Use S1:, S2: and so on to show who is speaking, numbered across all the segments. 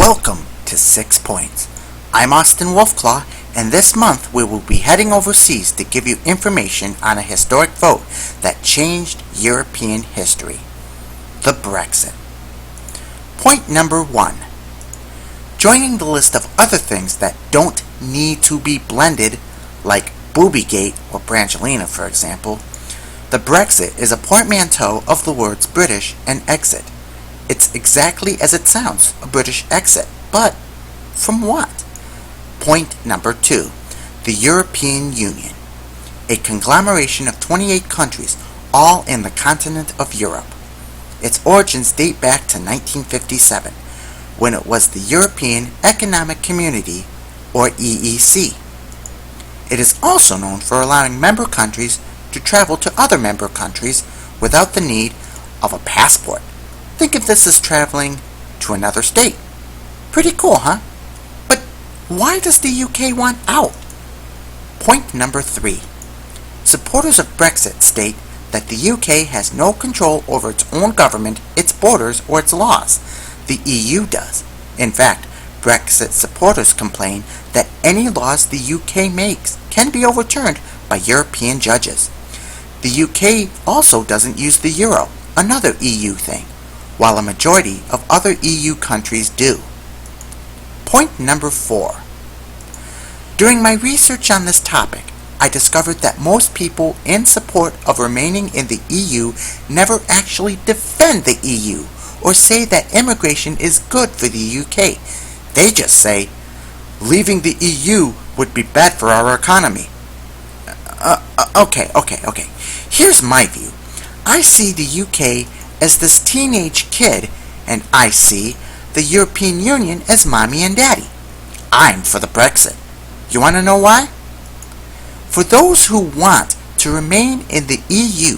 S1: Welcome to 6 Points. I'm Austin Wolfclaw, and this month we will be heading overseas to give you information on a historic vote that changed European history. The Brexit. Point number 1. Joining the list of other things that don't need to be blended, like Boobygate or Brangelina for example, the Brexit is a portmanteau of the words British and exit. It's exactly as it sounds, a British exit. But from what? Point number 2. The European Union. A conglomeration of 28 countries, all in the continent of Europe. Its origins date back to 1957, when it was the European Economic Community, or EEC. It is also known for allowing member countries to travel to other member countries without the need of a passport. Think of this as traveling to another state. Pretty cool, huh? But why does the UK want out? Point number 3. Supporters of Brexit state that the UK has no control over its own government, its borders, or its laws. The EU does. In fact, Brexit supporters complain that any laws the UK makes can be overturned by European judges. The UK also doesn't use the euro, another EU thing, while a majority of other EU countries do. Point number 4. During my research on this topic, I discovered that most people in support of remaining in the EU never actually defend the EU or say that immigration is good for the UK. They just say, leaving the EU would be bad for our economy. Okay. Here's my view. I see the UK as this teenage kid, and I see the European Union as mommy and daddy. I'm for the Brexit. You want to know why? For those who want to remain in the EU,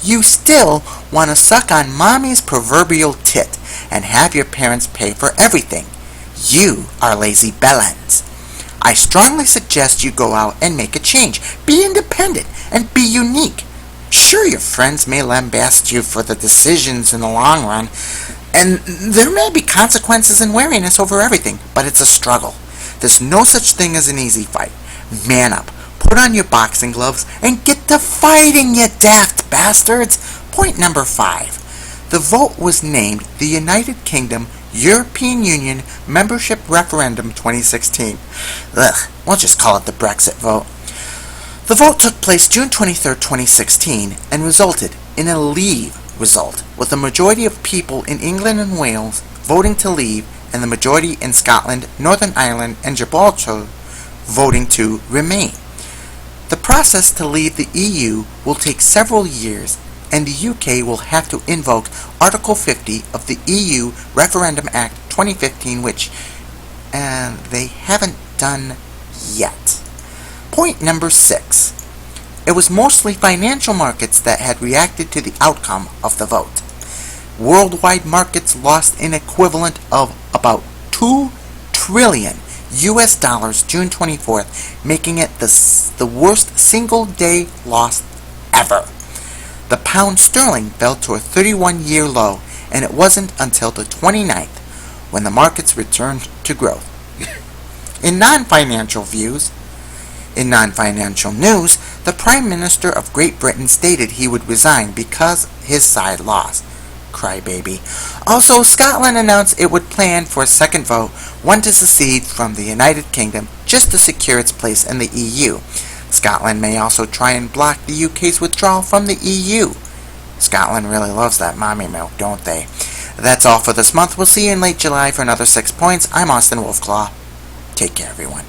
S1: you still want to suck on mommy's proverbial tit and have your parents pay for everything. You are lazy bellends. I strongly suggest you go out and make a change. Be independent and be unique. Sure, your friends may lambast you for the decisions in the long run, and there may be consequences and wariness over everything, but it's a struggle. There's no such thing as an easy fight. Man up, put on your boxing gloves, and get to fighting, you daft bastards! Point number 5. The vote was named the United Kingdom European Union Membership Referendum 2016. We'll just call it the Brexit vote. The vote took place June 23, 2016, and resulted in a leave result, with the majority of people in England and Wales voting to leave, and the majority in Scotland, Northern Ireland, and Gibraltar voting to remain. The process to leave the EU will take several years, and the UK will have to invoke Article 50 of the EU Referendum Act 2015, which they haven't done yet. Point number 6. It was mostly financial markets that had reacted to the outcome of the vote. Worldwide markets lost an equivalent of about $2 trillion US dollars June 24th, making it the worst single-day loss ever. The pound sterling fell to a 31-year low, and it wasn't until the 29th when the markets returned to growth. In non-financial news, the Prime Minister of Great Britain stated he would resign because his side lost. Crybaby. Also, Scotland announced it would plan for a second vote, one to secede from the United Kingdom, just to secure its place in the EU. Scotland may also try and block the UK's withdrawal from the EU. Scotland really loves that mommy milk, don't they? That's all for this month. We'll see you in late July for another 6 Points. I'm Austin Wolfclaw. Take care, everyone.